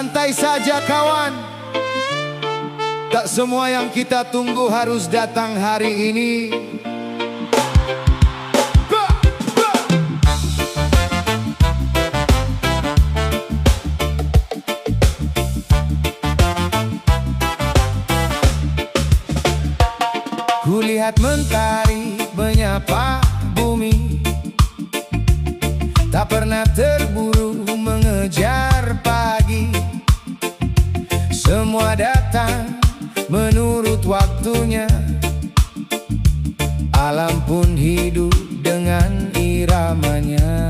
Santai saja kawan, tak semua yang kita tunggu harus datang hari ini. Kulihat mentari menyapa bumi, tak pernah terburu mengejar pagi. Semua datang menurut waktunya, alam pun hidup dengan iramanya.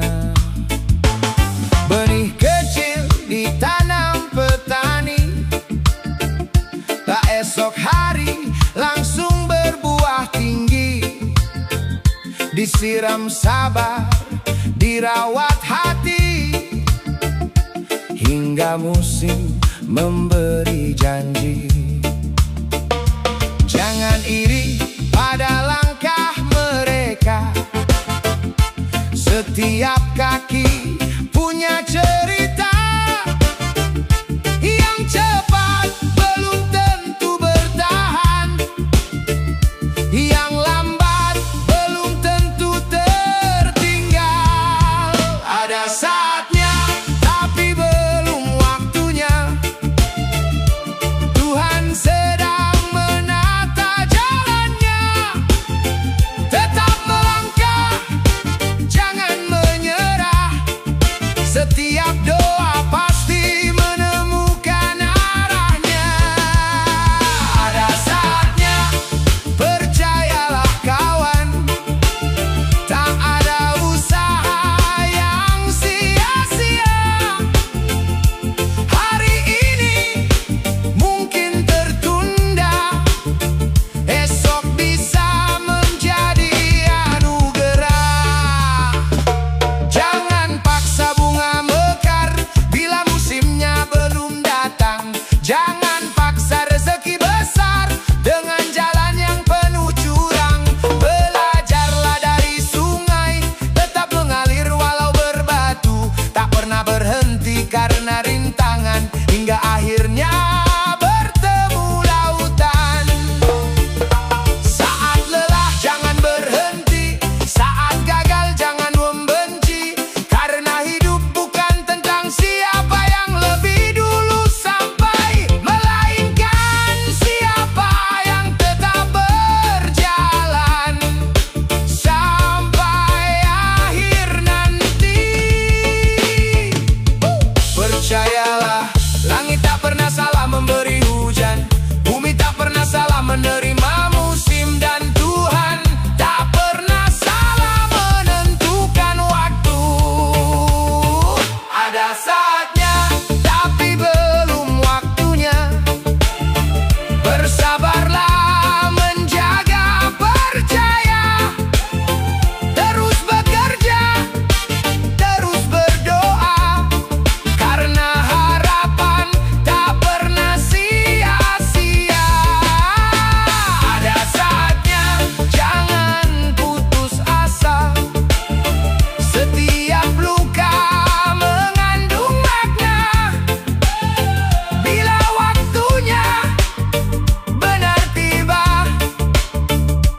Benih kecil ditanam petani, tak esok hari langsung berbuah tinggi. Disiram sabar, dirawat hati, hingga musim memberi janji. Jangan iri pada langkah mereka, setiap kaki punya cerita. Yang cepat belum tentu bertahan, yang lambat belum tentu tertinggal. Ada saatnya tapi belum waktunya, Tuhan sedang menata jalannya. Tetap melangkah, jangan menyerah, setiap doa pasti menemukan arahnya. Ada saatnya, percayalah kawan, tak ada usaha yang sia-sia. Hari ini mungkin tertunda, esok bisa menjadi anugerah. Jangan paksa bunga mekar bila musimnya belum datang. Jangan paksa rezeki besar dengan jalan yang penuh curang. Belajarlah dari sungai, tetap mengalir walau berbatu. Tak pernah berhenti karena rintangan, hingga akhirnya bertemu lautan. Saat lelah jangan berhenti, saat gagal jangan membenci, karena hidup bukan tentang siapa yang lebih dulu sampai, melainkan siapa yang tetap berjalan sampai akhir nanti. Percayalah, langit tak pernah salah memberi hujan, bumi tak pernah salah menerima musim, dan Tuhan tak pernah salah menentukan waktu. Ada saatnya tapi belum waktunya, bersabarlah menjaga percaya, terus bekerja, terus berdoa, karena harapan tak pernah sia-sia. Ada saatnya, jangan putus asa, setiap luka mengandung makna. Bila waktunya benar tiba,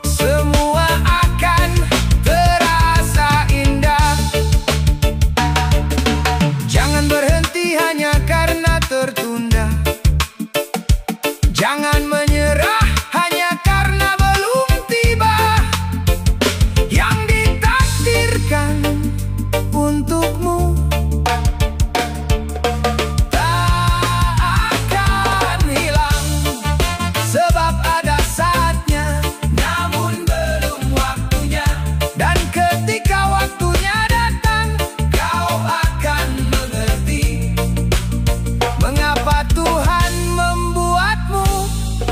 semua akan terasa indah. Jangan berhenti hanya karena tertunda, jangan menyerah hanya karena belum tiba. Yang ditakdirkan untukmu tak akan hilang, sebab ada saatnya, namun belum waktunya. Dan ketika waktunya datang, kau akan mengerti mengapa Tuhan membuatmu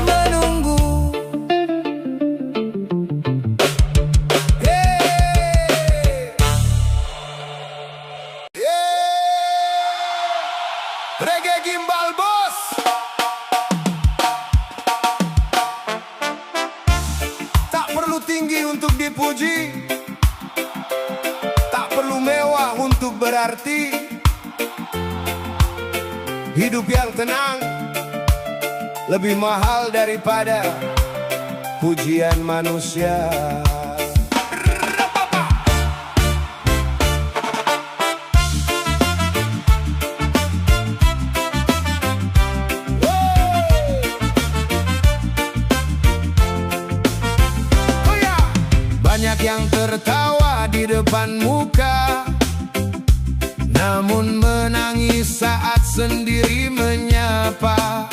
menunggu. Hey! Reggae Gimbal Bos. Tak perlu tinggi untuk dipuji, tak perlu mewah untuk berarti. Hidup yang tenang lebih mahal daripada pujian manusia. Banyak yang tertawa di depan muka, namun menangis saat sendiri menyapa.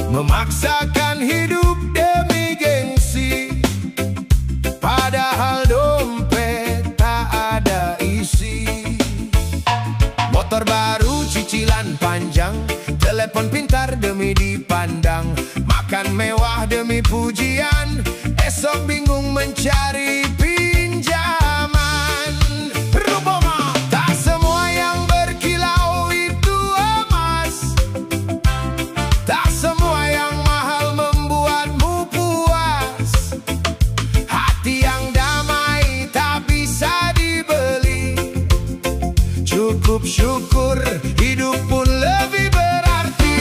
Memaksakan hidup demi gengsi, padahal dompet tak ada isi. Motor baru cicilan panjang, telepon pintar demi dipandang, makan mewah demi pujian, esok bingung mencari pinjaman. Rupoma tak semua yang berkilau itu emas, tak semua yang mahal membuatmu puas. Hati yang damai tak bisa dibeli, cukup syukur hidup pun lebih berarti.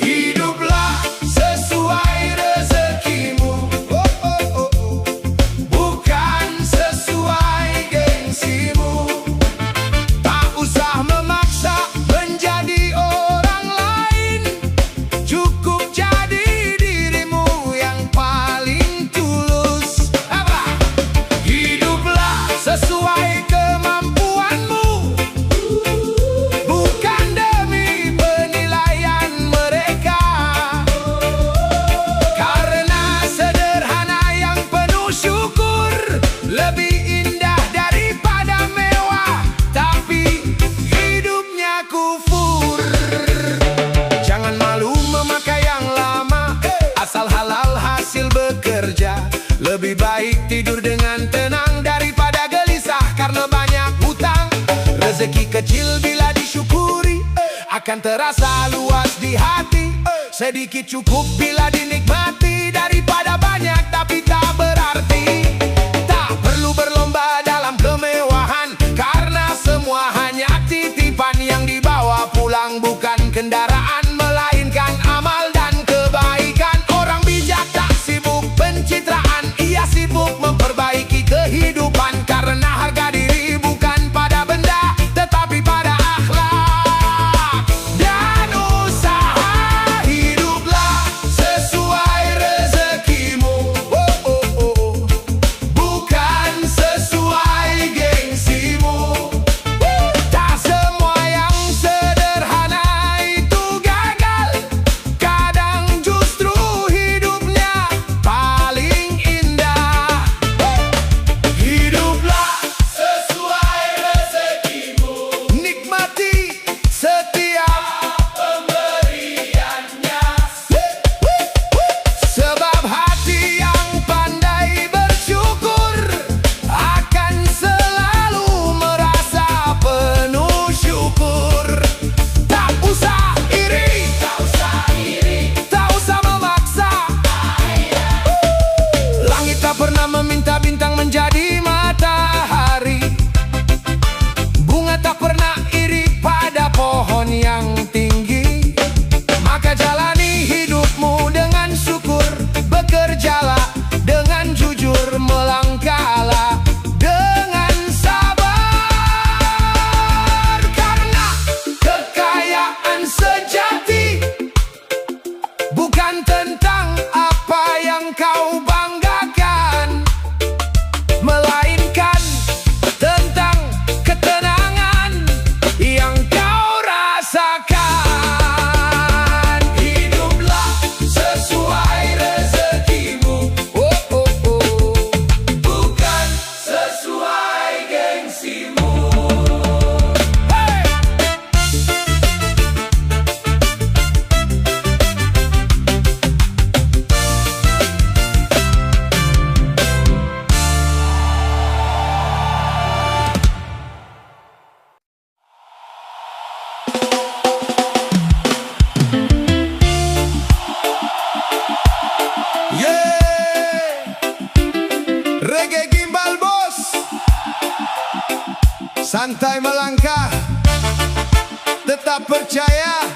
Hiduplah sesuai rezekimu, bukan sesuai gengsimu. Tak usah memaksa menjadi orang lain, cukup jadi dirimu yang paling tulus. Hiduplah sesuai kemampuanmu, bukan demi penilaian mereka. Karena sederhana yang penuh syukur lebih indah daripada mewah, tapi hidupnya kufur. Jangan malu memakai yang lama, asal halal hasil bekerja. Lebih baik tidur dengan tenang daripada gelisah karena banyak hutang. Rezeki kecil bila disyukuri akan terasa luas di hati. Sedikit cukup bila dinikmati daripada banyak tapi tak berarti. Tak perlu berlomba dalam kemewahan, karena semua hanya titipan yang dibawa pulang, bukan kendaraan melainkan amal dan kebaikan. Orang bijak tak sibuk pencitraan, ia sibuk memperbaiki kehidupan. Karena harga diri bukan pada benda, tetapi pada akhlak dan usaha. Hiduplah sesuai rezekimu, bukan sesuai gengsimu. Tak semua yang sederhana itu gagal, kadang justru hidupnya paling indah. Hiduplah sesuai rezekimu, nikmati setiap pemberiannya. Sebab hati yang pandai bersyukur akan selalu merasa penuh syukur. Tak usah iri, tak usah memaksa. Langit tak pernah meminta bintang menjadi matahari, bunga tak pernah iri pada pohon yang tinggi. Maka jalani hidupmu dengan syukur, bekerjalah dengan jujur, melangkahlah dengan sabar. Karena kekayaan sejati bukan tentang apa yang kau banggakan, melainkan tentang ketenangan yang kau rasakan. Hiduplah sesuai rezekimu, bukan sesuai gengsimu. Hey! Reggae gimbal bos, santai melangkah tetap percaya,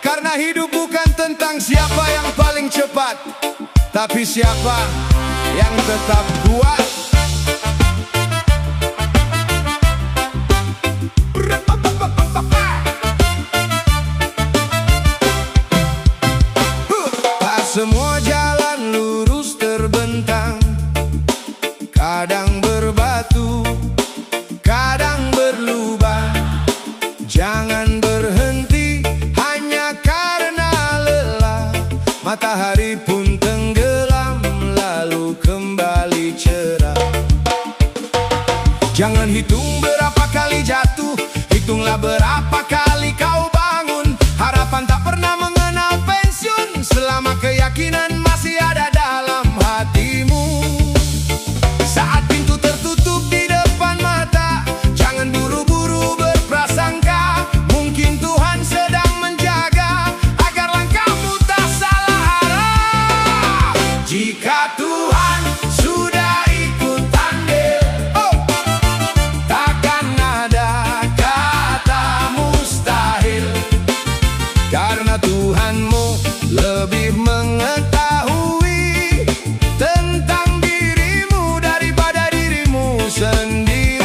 karena hidup bukan tentang siapa yang paling cepat, tapi siapa yang tetap kuat. Tak semua jalan lurus terbentang, kadang berbatu, kadang berlubang. Jangan berhenti hanya karena lelah. Matahari pun tenggelam lalu kembali cerah. Jangan hitung berapa kali jatuh, hitunglah berapa kali kau bangun. Harapan tak pernah mengenal pensiun selama keyakinan masih ada dalam hatimu. Saat pintu tertutup di depan mata, jangan buru-buru berprasangka. Mungkin Tuhan sedang menjaga agar langkahmu tak salah arah. Jika Tuhan sudah ikut andil, takkan ada kata mustahil, karena Tuhanmu lebih mengetahui tentang dirimu daripada dirimu sendiri.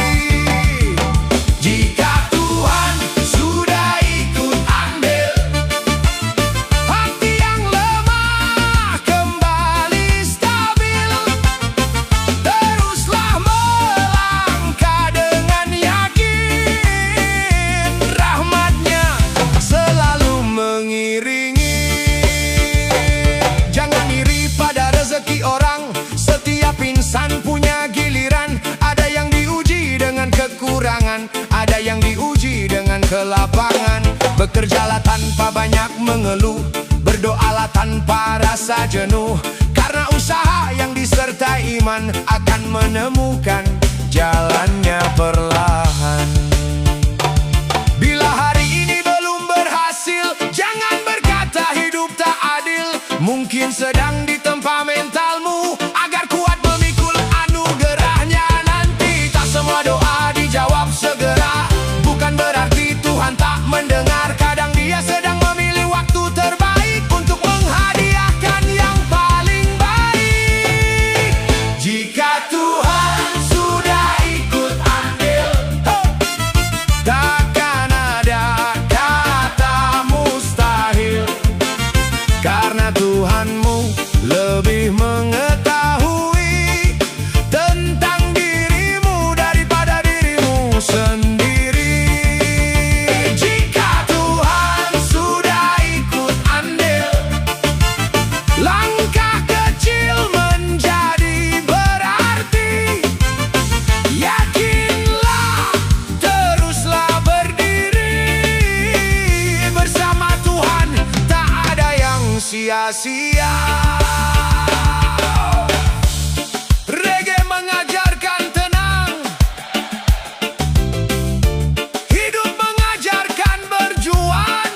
Jika Tuhan sudah ikut andil, hati yang lemah kembali stabil. Teruslah melangkah dengan yakin, rahmat-Nya selalu mengiringi. Jangan iri pada rezeki orang, setiap insan punya giliran. Ada yang diuji dengan kekurangan, ada yang diuji dengan kelapangan. Bekerjalah tanpa banyak mengeluh, berdoalah tanpa rasa jenuh, karena usaha yang disertai iman akan menemukan jalannya perlahan. Bila hari ini belum berhasil, jangan berkata hidup tak adil. Mungkin sedang ditempa mentalmu agar kuat memikul anugerahnya nanti. Tak semua doa dijawab segera, bukan berarti Tuhan tak mendengar. Kadang Dia sedang memilih waktu terbaik untuk menghadiahkan yang paling baik. Jika Tuhan sudah ikut andil, takkan ada kata mustahil, karena Tuhanmu lebih mengetahui tentang dirimu daripada dirimu sendiri. Jika Tuhan sudah ikut andil, langkah kecil menjadi berarti. Yakinlah, teruslah berdiri. Bersama Tuhan tak ada yang sia-sia. Reggae mengajarkan tenang, hidup mengajarkan berjuang,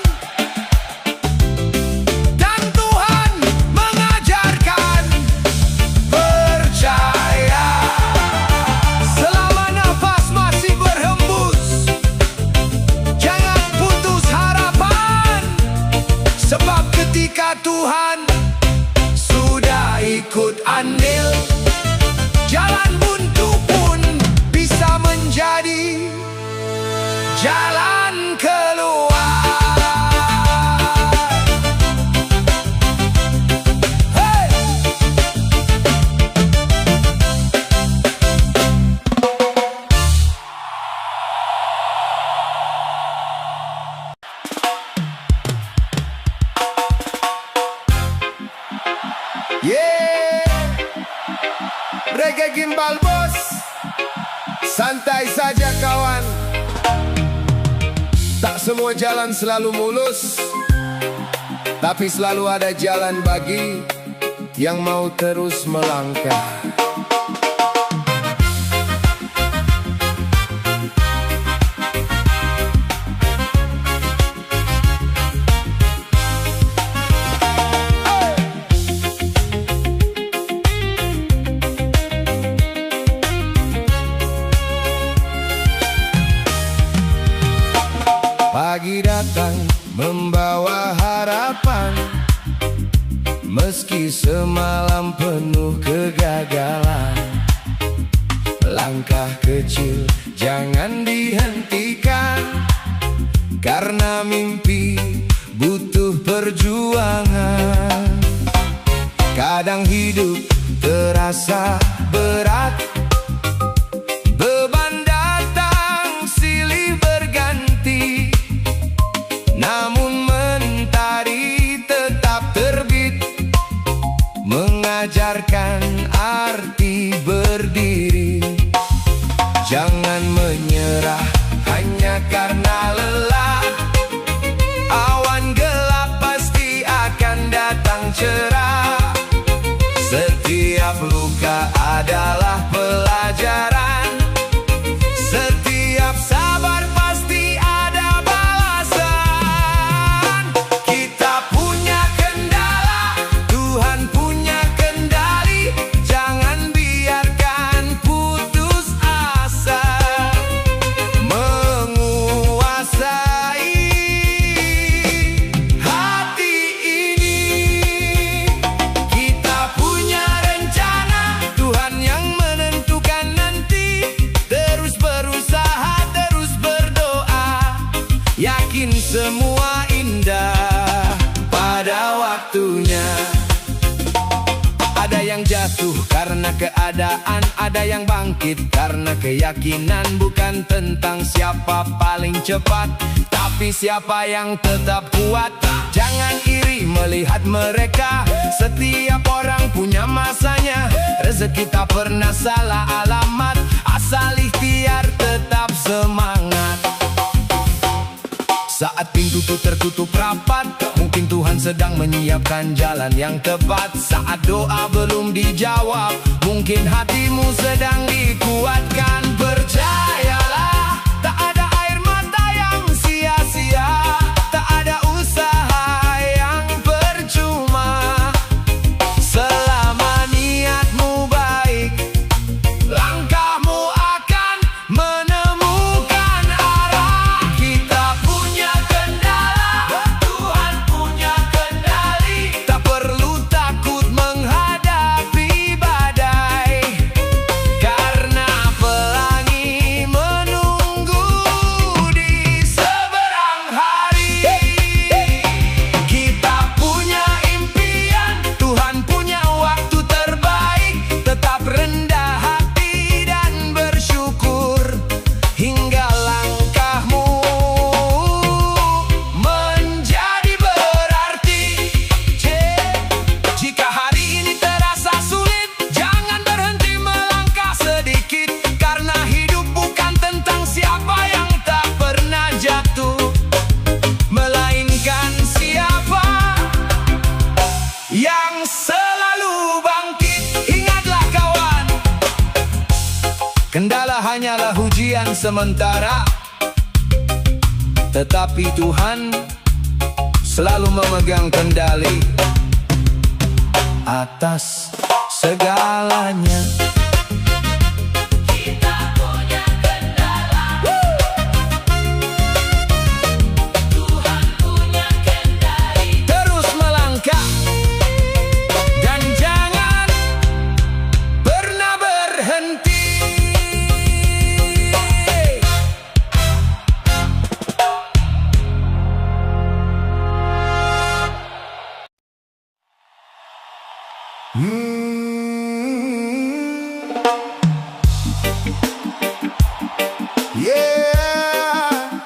dan Tuhan mengajarkan percaya. Selama nafas masih berhembus, jangan putus harapan, sebab ketika Tuhan sudah ikut andil, jalan buntu pun bisa menjadi jalan keluar. Hey! Yeah, reggae gimbal bos, santai saja kawan. Tak semua jalan selalu mulus, tapi selalu ada jalan bagi yang mau terus melangkah. Pagi datang membawa harapan, meski semalam penuh kegagalan. Langkah kecil jangan dihentikan, karena mimpi butuh perjuangan. Kadang hidup terasa berat, beban datang silih berganti, namun mentari tetap terbit, mengajarkan arti berdiri. Jangan menyerah hanya karena lelah, awan gelap pasti akan datang cerah. Setiap luka adalah pelajaran, setiap sabar pasti ada balasan. Kita punya kendala, Tuhan punya kendali. Jangan biarkan putus asa menguasai hati ini. Kita punya rencana, Tuhan yang menentukan nanti. Terus berusaha, terus berdoa, yakin semua indah pada waktunya. Ada yang jatuh karena keadaan, ada yang bangkit karena keyakinan. Bukan tentang siapa paling cepat, tapi siapa yang tetap kuat. Jangan iri melihat mereka, setiap orang punya masanya. Rezeki tak pernah salah alamat, asal ikhtiar tetap semangat. Saat pintu tertutup rapat, mungkin Tuhan sedang menyiapkan jalan yang tepat. Saat doa belum dijawab, mungkin hatimu sedang dikuatkan. Percayalah, tak ada air mata yang sia-sia, tak ada usaha yang percuma. Selama niatmu baik, langkahmu akan menemukan arah. Kita punya kendala, Tuhan punya kendali. Tak perlu takut menghadapi badai, karena pelangi menunggu di seberang hari. Kita punya impian, Tuhan punya waktu terbaik. Tetap rendah hati dan bersyukur, hingga langkahmu menjadi berarti. Jika hari ini terasa sulit, jangan berhenti melangkah sedikit, karena hidup bukan tentang siapa yang tak pernah jatuh, melainkan siapa yang selalu bangkit. Ingatlah kawan, kendala hanyalah ujian sementara, tetapi Tuhan selalu memegang kendali atas segalanya. Kita punya kendala, Tuhan punya kendali. Terus melangkah dan jangan pernah berhenti. Yeah,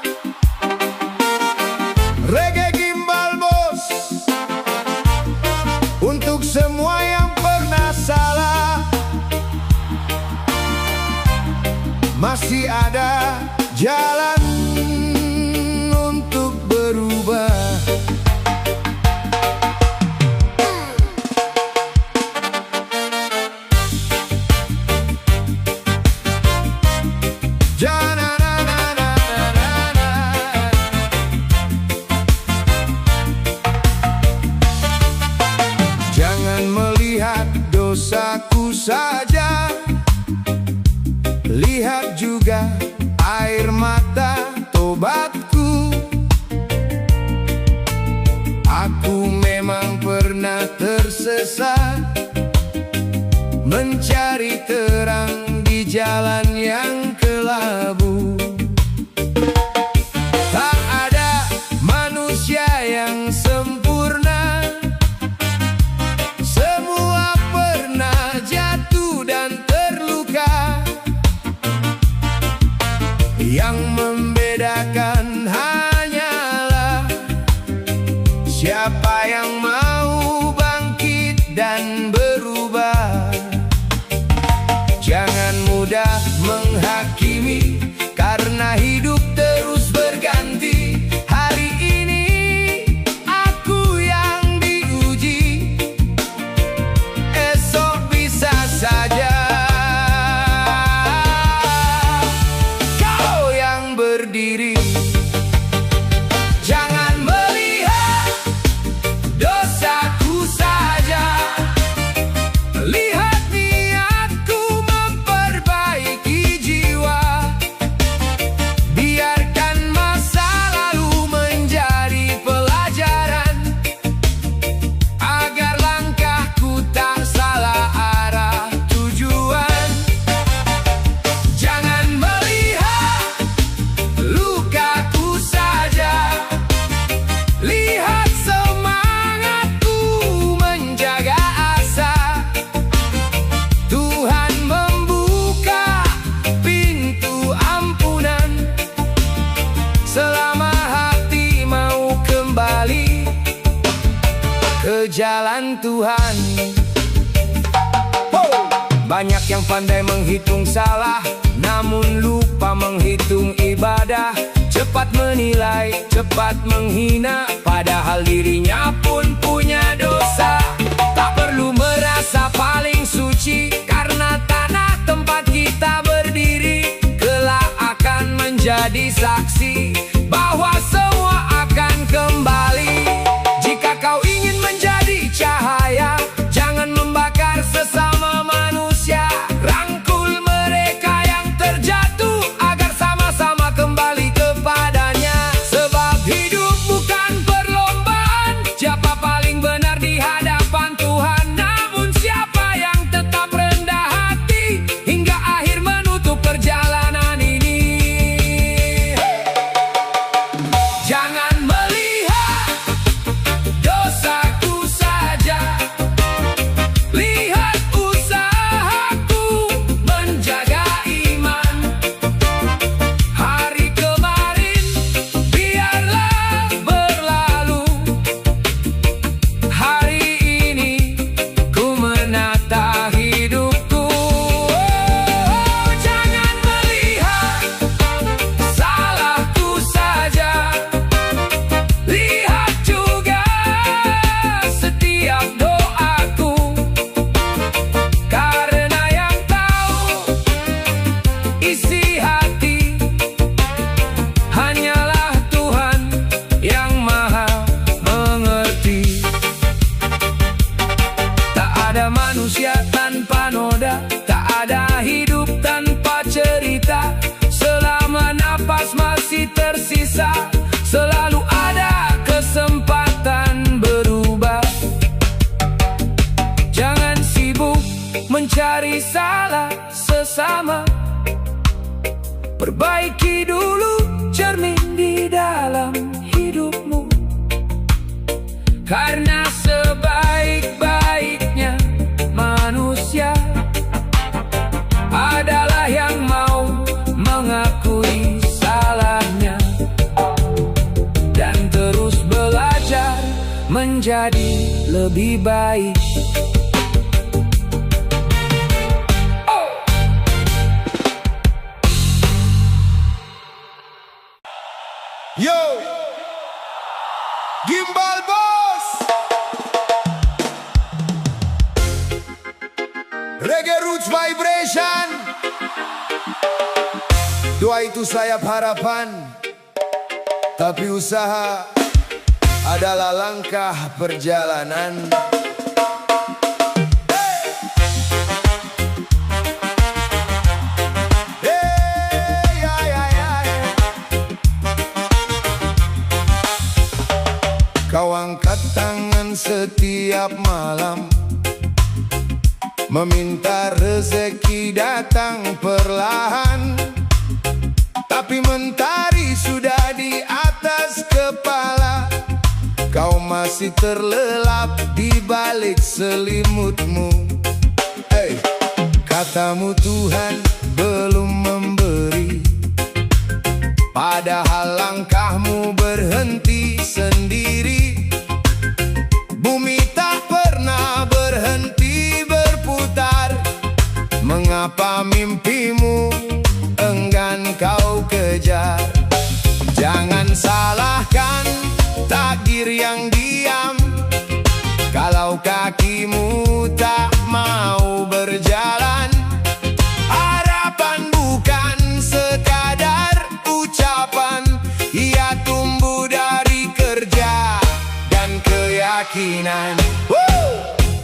reggae gimbal bos, untuk semua yang pernah salah. Masih ada jalan untuk berubah. Jangan melihat dosaku saja, lihat juga Siapa yang mau bangkit dan berubah? Jangan mudah menghakimi, karena hidup terus berganti. Hari ini aku yang diuji, esok bisa saja kau yang berdiri. Jangan melihat dosaku saja, lihat niatku memperbaiki jiwa. Biarkan masa lalu menjadi pelajaran, agar langkahku tak salah arah tujuan. Jangan melihat lukaku saja, lihat semangatku menjaga asa. Tuhan membuka pintu ampunan, selama hati mau kembali ke jalan Tuhan. Banyak yang pandai menghitung salah, namun lupa menghitung ibadah. Cepat menilai, cepat menghina, padahal dirinya pun punya dosa. Tak perlu merasa paling suci, karena tanah tempat kita berdiri kelak akan menjadi saksi bahwa semua akan kembali. Jika kau ingin menjadi cahaya, jangan membakar sesama manusia. Rangkul mereka yang terjatuh, agar sama-sama kembali kepadanya. Sebab hidup bukan perlombaan, siapa paling benar di hadapan Tuhan. Namun siapa yang tetap rendah hati hingga akhir menutup perjalanan ini. Jangan melihat dosaku saja, lihat usahaku menjaga iman. Hari kemarin biarlah berlalu, hari ini ku menata hidupku. Jangan melihat salahku saja, lihat juga setiap doaku. Karena yang tahu isi hati hanyalah Tuhan yang maha mengerti. Tak ada manusia tanpa noda, tak ada hidup tanpa cerita. Selama napas masih tersisa, selalu ada kesempatan berubah. Jangan sibuk mencari salah sesama, perbaiki dulu cermin di dalam hidupmu. Karena sebaik-baiknya manusia adalah yang mau mengakui salahnya dan terus belajar menjadi lebih baik. Yo, Gimbal Boss, Reggae Roots Vibration. Doa itu sayap harapan, tapi usaha adalah langkah perjalanan. Kau angkat tangan setiap malam, meminta rezeki datang perlahan, tapi mentari sudah di atas kepala. Kau masih terlelap di balik selimutmu. Katamu Tuhan belum memberi, padahal langkahmu berhenti sendiri. air yang diam. Kalau kakimu tak mau berjalan, harapan bukan sekadar ucapan. Ia tumbuh dari kerja dan keyakinan.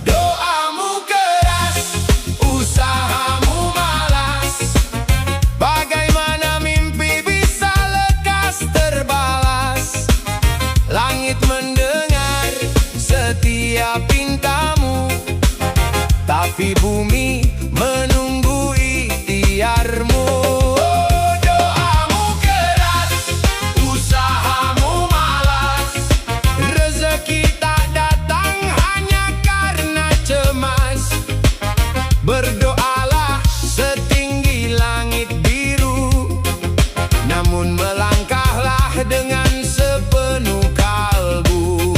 Doamu keras, usahamu malas. Bagaimana mimpi bisa lekas terbalas? Langit mendengar setiap pintamu, tapi bumi menunggu ikhtiarmu. Doamu keras, usahamu malas. Rezeki tak datang hanya karena cemas. Berdoalah setinggi langit biru, namun melangkahlah dengan sepenuh kalbu.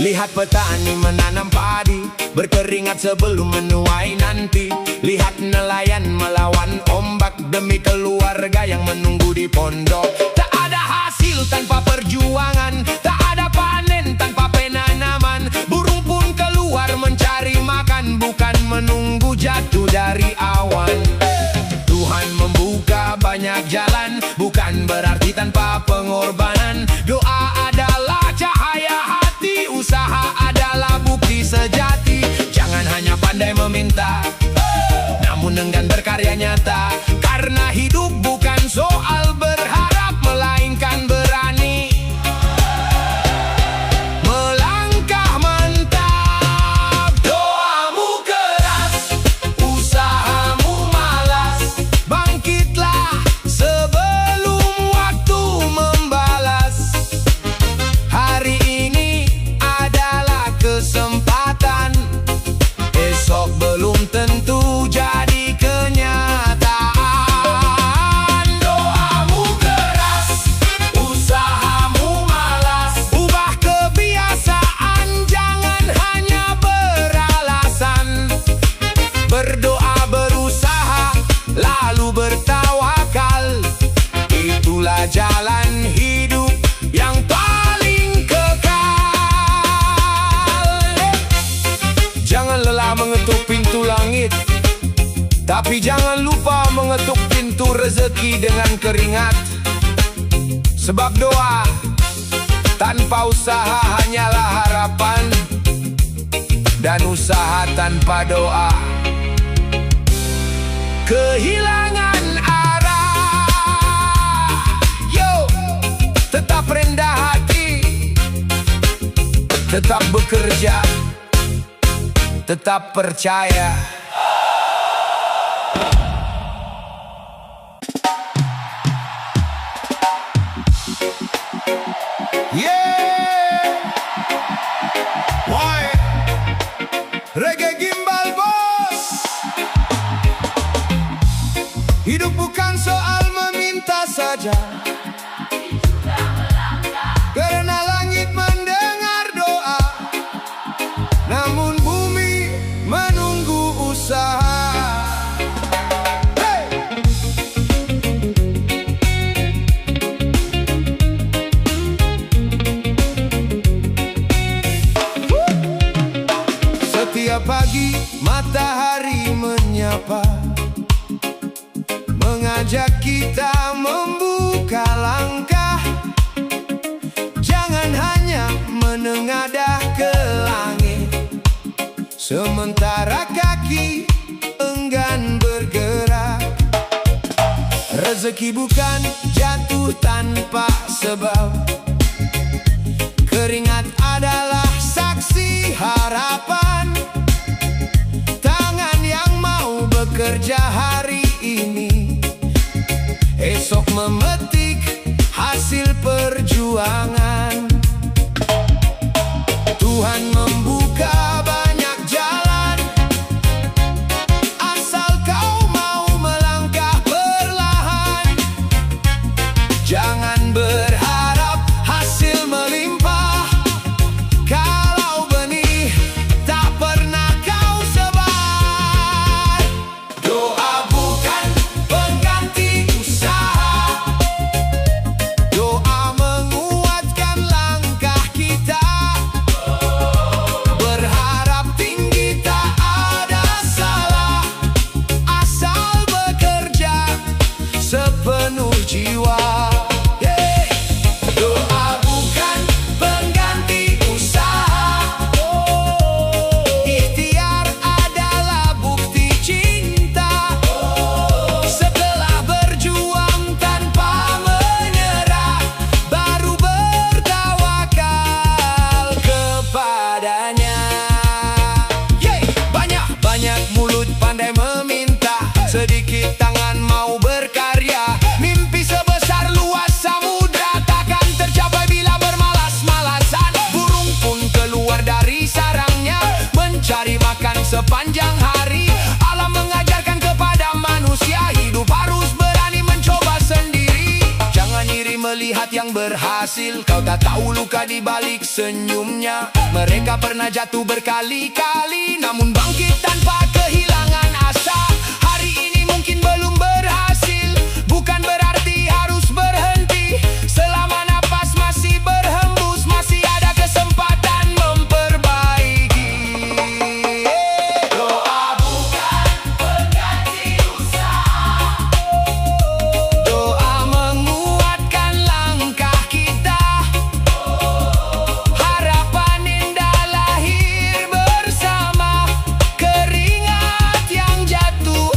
Lihat petani menanam padi, berkeringat sebelum menuai nanti. Lihat nelayan melawan ombak demi keluarga yang menunggu di pondok. Tak ada hasil tanpa perjuangan, tak ada panen tanpa penanaman. Burung pun keluar mencari makan, bukan menunggu jatuh dari awan. Tuhan membuka banyak jalan, bukan berarti tanpa pengorbanan. Doa adalah cahaya hati, usaha adalah bukti sejati. Jangan hanya pandai meminta, namun enggan berkarya nyata. Karena hidup bukan soal berharap, melainkan berani melangkah mantap. Doamu keras, usahamu malas. Bangkitlah sebelum waktu membalas. Hari ini adalah kesempatan, esok belum tentu jadi kenyataan. Doamu keras, usahamu malas. Ubah kebiasaan, jangan hanya beralasan. Berdoa, berusaha, lalu bertawakal. Itulah jalan hidup yang paling kekal. Jangan lelah mengetuk pintu langit, tapi jangan lupa mengetuk pintu rezeki dengan keringat. Sebab doa tanpa usaha hanyalah harapan, dan usaha tanpa doa kehilangan arah. Yo, tetap rendah hati, tetap bekerja, tetap percaya. Yeah, why? Reggae gimbal bos. Hidup bukan soal meminta saja, karena langit mendengar doa, namun bumi menunggu usaha. Setiap pagi matahari menyapa, mengajak kita membuka langkah. Jangan hanya menengadah ke langit, sementara kaki enggan bergerak. Rezeki bukan jatuh tanpa sebab, keringat adalah saksi harapan. Tangan yang mau bekerja hari ini, esok memetik hasil perjuangan. Tuhan membuka banyak jalan, asal kau mau melangkah perlahan. Jangan berharap hasil melimpah, kalau benih tak pernah kau sebar. Doa bukan pengganti usaha, doa menguatkan langkah. yang berhasil. Kau tak tahu luka di balik senyumnya. Mereka pernah jatuh berkali-kali, namun bangkit tanpa kehilangan asa. Hari ini mungkin belum berhasil, bukan berarti harus berhenti. Selama napas masih berhembus, masih ada kesempatan memperbaiki. Doa bukan pengganti usaha. Doa menguatkan langkah kita. Harapan indah lahir bersama. Keringat yang jatuh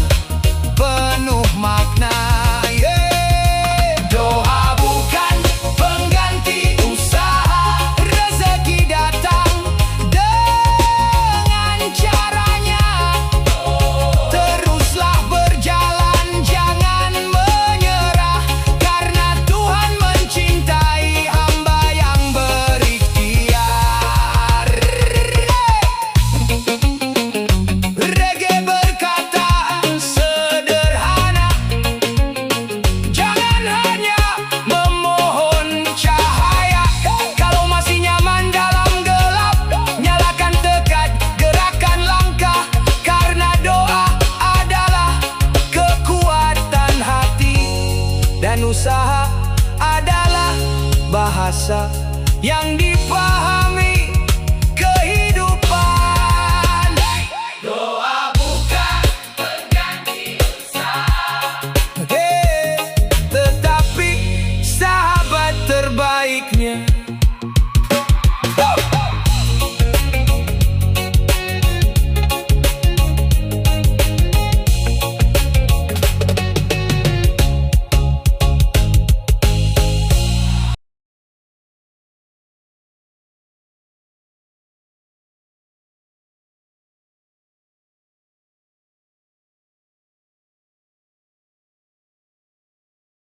penuh makna. Doa bukan pengganti usaha. Rezeki datang dengan caranya. Teruslah berjalan, jangan menyerah, karena Tuhan mencintai hamba yang berikhtiar. Reggae berkata sederhana, jangan hanya memohon cahaya. Kalau masih nyaman dalam gelap, nyalakan tekad, gerakan langkah, karena doa adalah kekuatan hati, dan usaha adalah bahasa yang dipahami.